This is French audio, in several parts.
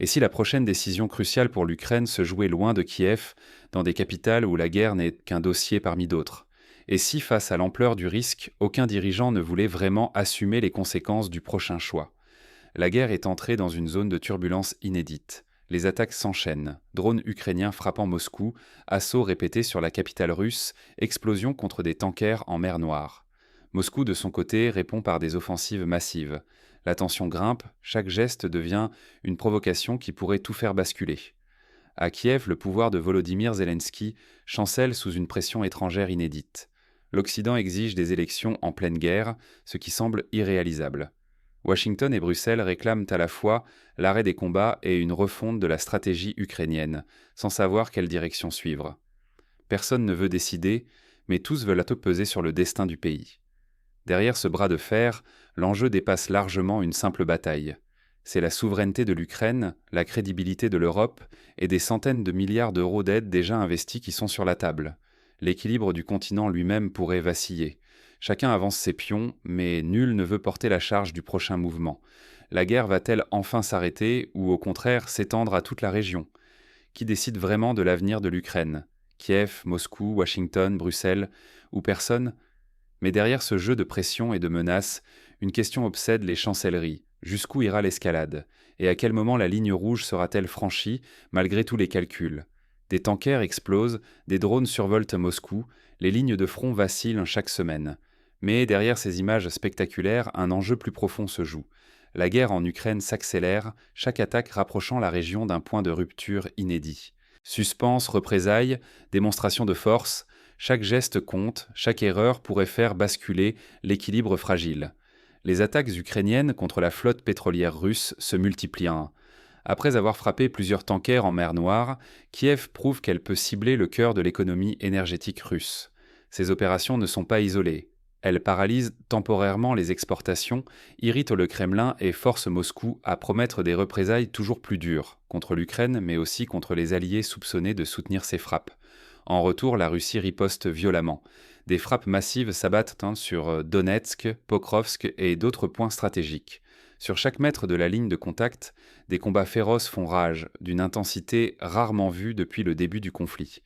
Et si la prochaine décision cruciale pour l'Ukraine se jouait loin de Kiev, dans des capitales où la guerre n'est qu'un dossier parmi d'autres? Et si, face à l'ampleur du risque, aucun dirigeant ne voulait vraiment assumer les conséquences du prochain choix? La guerre est entrée dans une zone de turbulence inédite. Les attaques s'enchaînent, drones ukrainiens frappant Moscou, assauts répétés sur la capitale russe, explosions contre des tankers en mer Noire. Moscou, de son côté, répond par des offensives massives. La tension grimpe, chaque geste devient une provocation qui pourrait tout faire basculer. À Kiev, le pouvoir de Volodymyr Zelensky chancelle sous une pression étrangère inédite. L'Occident exige des élections en pleine guerre, ce qui semble irréalisable. Washington et Bruxelles réclament à la fois l'arrêt des combats et une refonte de la stratégie ukrainienne, sans savoir quelle direction suivre. Personne ne veut décider, mais tous veulent peser sur le destin du pays. Derrière ce bras de fer, l'enjeu dépasse largement une simple bataille. C'est la souveraineté de l'Ukraine, la crédibilité de l'Europe et des centaines de milliards d'euros d'aide déjà investis qui sont sur la table. L'équilibre du continent lui-même pourrait vaciller. Chacun avance ses pions, mais nul ne veut porter la charge du prochain mouvement. La guerre va-t-elle enfin s'arrêter ou au contraire s'étendre à toute la région? Qui décide vraiment de l'avenir de l'Ukraine? Kiev, Moscou, Washington, Bruxelles ou personne? Mais derrière ce jeu de pression et de menaces, une question obsède les chancelleries. Jusqu'où ira l'escalade? Et à quel moment la ligne rouge sera-t-elle franchie, malgré tous les calculs? Des tankers explosent, des drones survoltent Moscou, les lignes de front vacillent chaque semaine. Mais derrière ces images spectaculaires, un enjeu plus profond se joue. La guerre en Ukraine s'accélère, chaque attaque rapprochant la région d'un point de rupture inédit. Suspense, représailles, démonstration de force, chaque geste compte, chaque erreur pourrait faire basculer l'équilibre fragile. Les attaques ukrainiennes contre la flotte pétrolière russe se multiplient. Après avoir frappé plusieurs tankers en mer Noire, Kiev prouve qu'elle peut cibler le cœur de l'économie énergétique russe. Ces opérations ne sont pas isolées. Elles paralysent temporairement les exportations, irritent le Kremlin et forcent Moscou à promettre des représailles toujours plus dures, contre l'Ukraine mais aussi contre les alliés soupçonnés de soutenir ces frappes. En retour, la Russie riposte violemment. Des frappes massives s'abattent sur Donetsk, Pokrovsk et d'autres points stratégiques. Sur chaque mètre de la ligne de contact, des combats féroces font rage, d'une intensité rarement vue depuis le début du conflit.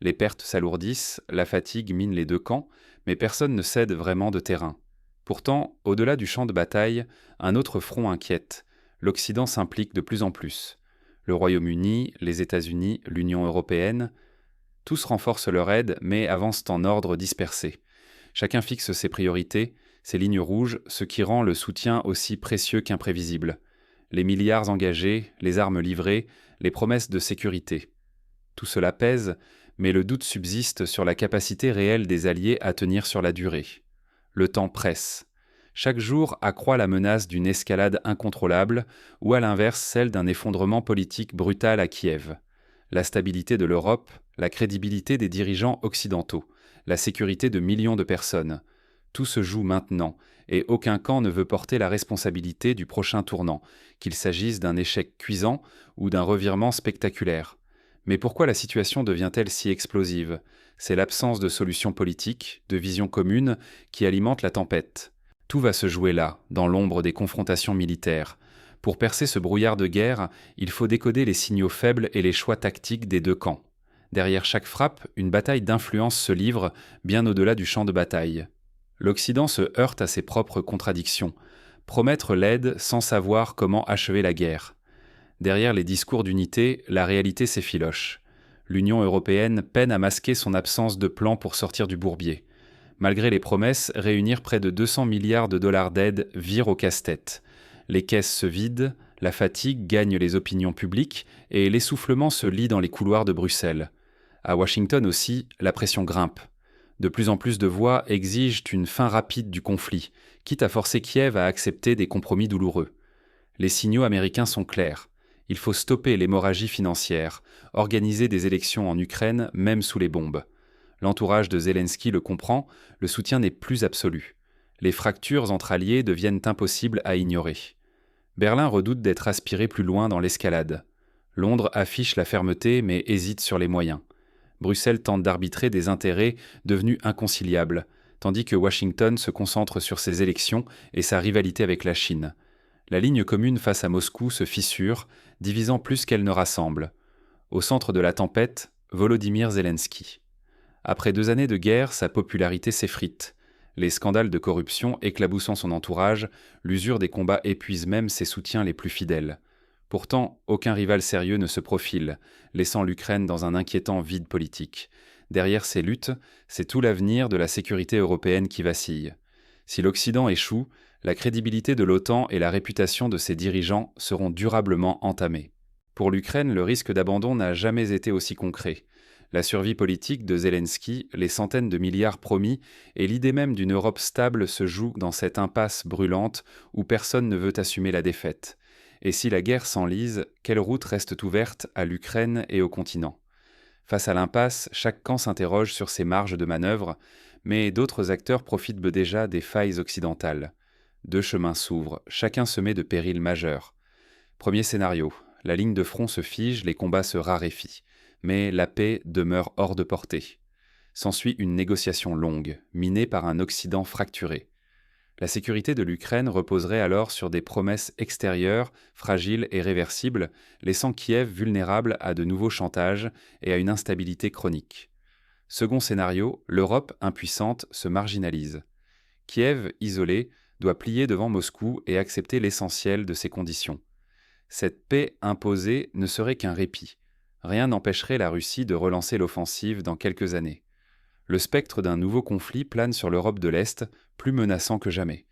Les pertes s'alourdissent, la fatigue mine les deux camps, mais personne ne cède vraiment de terrain. Pourtant, au-delà du champ de bataille, un autre front inquiète. L'Occident s'implique de plus en plus. Le Royaume-Uni, les États-Unis, l'Union européenne, tous renforcent leur aide, mais avancent en ordre dispersé. Chacun fixe ses priorités, ses lignes rouges, ce qui rend le soutien aussi précieux qu'imprévisible. Les milliards engagés, les armes livrées, les promesses de sécurité. Tout cela pèse, mais le doute subsiste sur la capacité réelle des alliés à tenir sur la durée. Le temps presse. Chaque jour accroît la menace d'une escalade incontrôlable ou à l'inverse celle d'un effondrement politique brutal à Kiev. La stabilité de l'Europe, la crédibilité des dirigeants occidentaux, la sécurité de millions de personnes. Tout se joue maintenant, et aucun camp ne veut porter la responsabilité du prochain tournant, qu'il s'agisse d'un échec cuisant ou d'un revirement spectaculaire. Mais pourquoi la situation devient-elle si explosive? C'est l'absence de solution politique, de vision commune, qui alimente la tempête. Tout va se jouer là, dans l'ombre des confrontations militaires. Pour percer ce brouillard de guerre, il faut décoder les signaux faibles et les choix tactiques des deux camps. Derrière chaque frappe, une bataille d'influence se livre, bien au-delà du champ de bataille. L'Occident se heurte à ses propres contradictions. Promettre l'aide sans savoir comment achever la guerre. Derrière les discours d'unité, la réalité s'effiloche. L'Union européenne peine à masquer son absence de plan pour sortir du bourbier. Malgré les promesses, réunir près de 200 milliards de dollars d'aide vire au casse-tête. Les caisses se vident, la fatigue gagne les opinions publiques et l'essoufflement se lit dans les couloirs de Bruxelles. À Washington aussi, la pression grimpe. De plus en plus de voix exigent une fin rapide du conflit, quitte à forcer Kiev à accepter des compromis douloureux. Les signaux américains sont clairs. Il faut stopper l'hémorragie financière, organiser des élections en Ukraine, même sous les bombes. L'entourage de Zelensky le comprend, le soutien n'est plus absolu. Les fractures entre alliés deviennent impossibles à ignorer. Berlin redoute d'être aspiré plus loin dans l'escalade. Londres affiche la fermeté mais hésite sur les moyens. Bruxelles tente d'arbitrer des intérêts devenus inconciliables, tandis que Washington se concentre sur ses élections et sa rivalité avec la Chine. La ligne commune face à Moscou se fissure, divisant plus qu'elle ne rassemble. Au centre de la tempête, Volodymyr Zelensky. Après 2 années de guerre, sa popularité s'effrite. Les scandales de corruption éclaboussant son entourage, l'usure des combats épuise même ses soutiens les plus fidèles. Pourtant, aucun rival sérieux ne se profile, laissant l'Ukraine dans un inquiétant vide politique. Derrière ces luttes, c'est tout l'avenir de la sécurité européenne qui vacille. Si l'Occident échoue, la crédibilité de l'OTAN et la réputation de ses dirigeants seront durablement entamées. Pour l'Ukraine, le risque d'abandon n'a jamais été aussi concret. La survie politique de Zelensky, les centaines de milliards promis et l'idée même d'une Europe stable se jouent dans cette impasse brûlante où personne ne veut assumer la défaite. Et si la guerre s'enlise, quelle route reste ouverte à l'Ukraine et au continent ? Face à l'impasse, chaque camp s'interroge sur ses marges de manœuvre, mais d'autres acteurs profitent déjà des failles occidentales. 2 chemins s'ouvrent, chacun semé de périls majeurs. Premier scénario, la ligne de front se fige, les combats se raréfient, mais la paix demeure hors de portée. S'ensuit une négociation longue, minée par un Occident fracturé. La sécurité de l'Ukraine reposerait alors sur des promesses extérieures, fragiles et réversibles, laissant Kiev vulnérable à de nouveaux chantages et à une instabilité chronique. Second scénario, l'Europe impuissante se marginalise. Kiev, isolé, doit plier devant Moscou et accepter l'essentiel de ses conditions. Cette paix imposée ne serait qu'un répit. Rien n'empêcherait la Russie de relancer l'offensive dans quelques années. Le spectre d'un nouveau conflit plane sur l'Europe de l'Est, plus menaçant que jamais.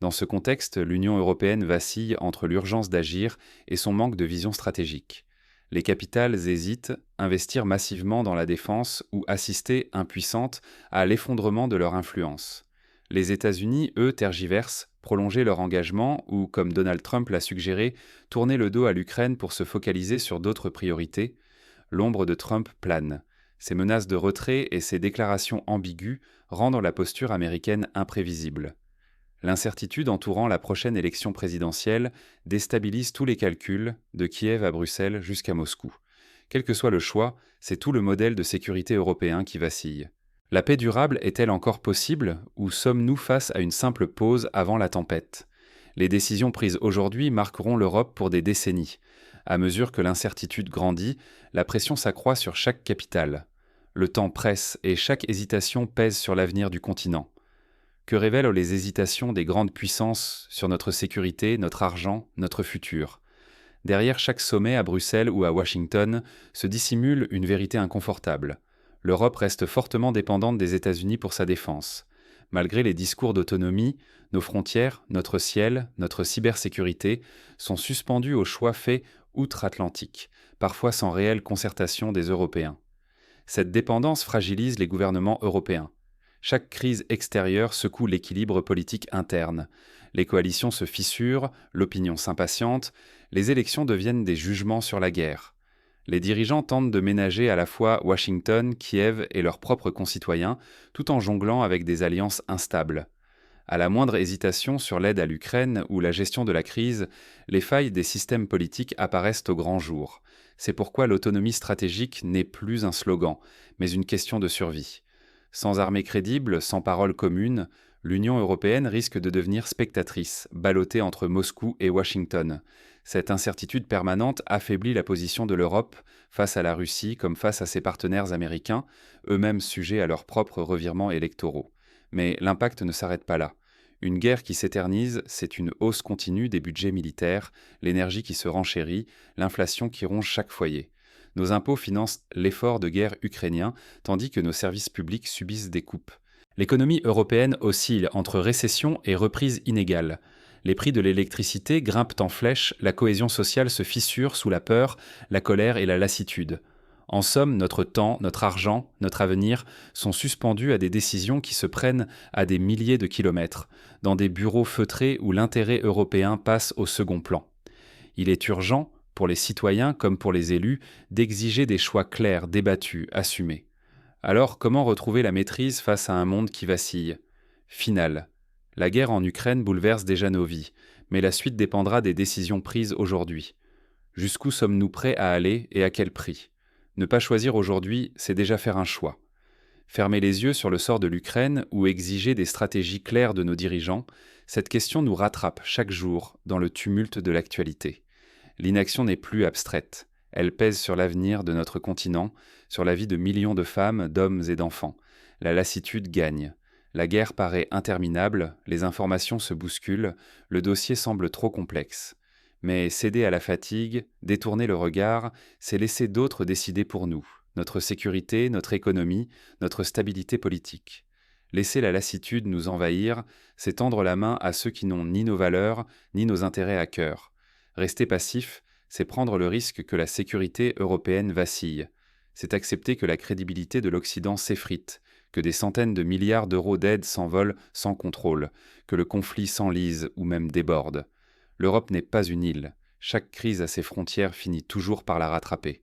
Dans ce contexte, l'Union européenne vacille entre l'urgence d'agir et son manque de vision stratégique. Les capitales hésitent, investir massivement dans la défense ou assister, impuissantes, à l'effondrement de leur influence. Les États-Unis, eux, tergiversent, prolonger leur engagement ou, comme Donald Trump l'a suggéré, tourner le dos à l'Ukraine pour se focaliser sur d'autres priorités. L'ombre de Trump plane. Ses menaces de retrait et ses déclarations ambiguës rendent la posture américaine imprévisible. L'incertitude entourant la prochaine élection présidentielle déstabilise tous les calculs, de Kiev à Bruxelles jusqu'à Moscou. Quel que soit le choix, c'est tout le modèle de sécurité européen qui vacille. La paix durable est-elle encore possible ou sommes-nous face à une simple pause avant la tempête ? Les décisions prises aujourd'hui marqueront l'Europe pour des décennies. À mesure que l'incertitude grandit, la pression s'accroît sur chaque capitale. Le temps presse et chaque hésitation pèse sur l'avenir du continent. Que révèlent les hésitations des grandes puissances sur notre sécurité, notre argent, notre futur ? Derrière chaque sommet à Bruxelles ou à Washington se dissimule une vérité inconfortable. L'Europe reste fortement dépendante des États-Unis pour sa défense. Malgré les discours d'autonomie, nos frontières, notre ciel, notre cybersécurité sont suspendus aux choix faits outre-Atlantique, parfois sans réelle concertation des Européens. Cette dépendance fragilise les gouvernements européens. Chaque crise extérieure secoue l'équilibre politique interne. Les coalitions se fissurent, l'opinion s'impatiente, les élections deviennent des jugements sur la guerre. Les dirigeants tentent de ménager à la fois Washington, Kiev et leurs propres concitoyens, tout en jonglant avec des alliances instables. À la moindre hésitation sur l'aide à l'Ukraine ou la gestion de la crise, les failles des systèmes politiques apparaissent au grand jour. C'est pourquoi l'autonomie stratégique n'est plus un slogan, mais une question de survie. Sans armée crédible, sans parole commune, l'Union européenne risque de devenir spectatrice, ballottée entre Moscou et Washington. Cette incertitude permanente affaiblit la position de l'Europe face à la Russie comme face à ses partenaires américains, eux-mêmes sujets à leurs propres revirements électoraux. Mais l'impact ne s'arrête pas là. Une guerre qui s'éternise, c'est une hausse continue des budgets militaires, l'énergie qui se renchérit, l'inflation qui ronge chaque foyer. Nos impôts financent l'effort de guerre ukrainien, tandis que nos services publics subissent des coupes. L'économie européenne oscille entre récession et reprise inégale. Les prix de l'électricité grimpent en flèche, la cohésion sociale se fissure sous la peur, la colère et la lassitude. En somme, notre temps, notre argent, notre avenir sont suspendus à des décisions qui se prennent à des milliers de kilomètres, dans des bureaux feutrés où l'intérêt européen passe au second plan. Il est urgent, pour les citoyens comme pour les élus, d'exiger des choix clairs, débattus, assumés. Alors, comment retrouver la maîtrise face à un monde qui vacille ? Finale. La guerre en Ukraine bouleverse déjà nos vies, mais la suite dépendra des décisions prises aujourd'hui. Jusqu'où sommes-nous prêts à aller et à quel prix ? Ne pas choisir aujourd'hui, c'est déjà faire un choix. Fermer les yeux sur le sort de l'Ukraine ou exiger des stratégies claires de nos dirigeants, cette question nous rattrape chaque jour dans le tumulte de l'actualité. L'inaction n'est plus abstraite. Elle pèse sur l'avenir de notre continent, sur la vie de millions de femmes, d'hommes et d'enfants. La lassitude gagne. La guerre paraît interminable, les informations se bousculent, le dossier semble trop complexe. Mais céder à la fatigue, détourner le regard, c'est laisser d'autres décider pour nous, notre sécurité, notre économie, notre stabilité politique. Laisser la lassitude nous envahir, c'est tendre la main à ceux qui n'ont ni nos valeurs, ni nos intérêts à cœur. Rester passif, c'est prendre le risque que la sécurité européenne vacille. C'est accepter que la crédibilité de l'Occident s'effrite, que des centaines de milliards d'euros d'aide s'envolent sans contrôle, que le conflit s'enlise ou même déborde. L'Europe n'est pas une île. Chaque crise à ses frontières finit toujours par la rattraper.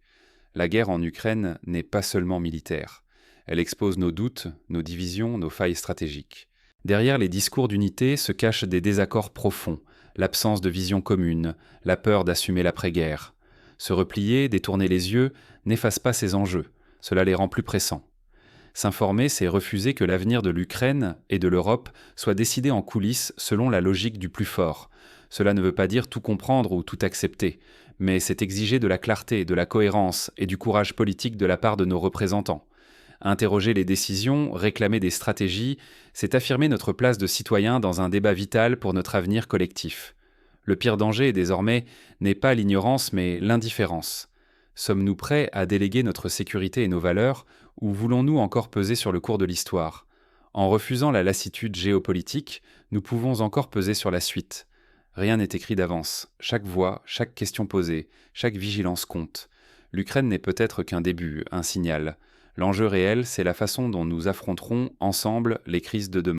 La guerre en Ukraine n'est pas seulement militaire. Elle expose nos doutes, nos divisions, nos failles stratégiques. Derrière les discours d'unité se cachent des désaccords profonds, l'absence de vision commune, la peur d'assumer l'après-guerre. Se replier, détourner les yeux, n'efface pas ces enjeux. Cela les rend plus pressants. S'informer, c'est refuser que l'avenir de l'Ukraine et de l'Europe soit décidé en coulisses selon la logique du plus fort. Cela ne veut pas dire tout comprendre ou tout accepter, mais c'est exiger de la clarté, de la cohérence et du courage politique de la part de nos représentants. Interroger les décisions, réclamer des stratégies, c'est affirmer notre place de citoyen dans un débat vital pour notre avenir collectif. Le pire danger, désormais, n'est pas l'ignorance mais l'indifférence. Sommes-nous prêts à déléguer notre sécurité et nos valeurs, ou voulons-nous encore peser sur le cours de l'histoire ? En refusant la lassitude géopolitique, nous pouvons encore peser sur la suite. Rien n'est écrit d'avance. Chaque voix, chaque question posée, chaque vigilance compte. L'Ukraine n'est peut-être qu'un début, un signal. L'enjeu réel, c'est la façon dont nous affronterons ensemble les crises de demain.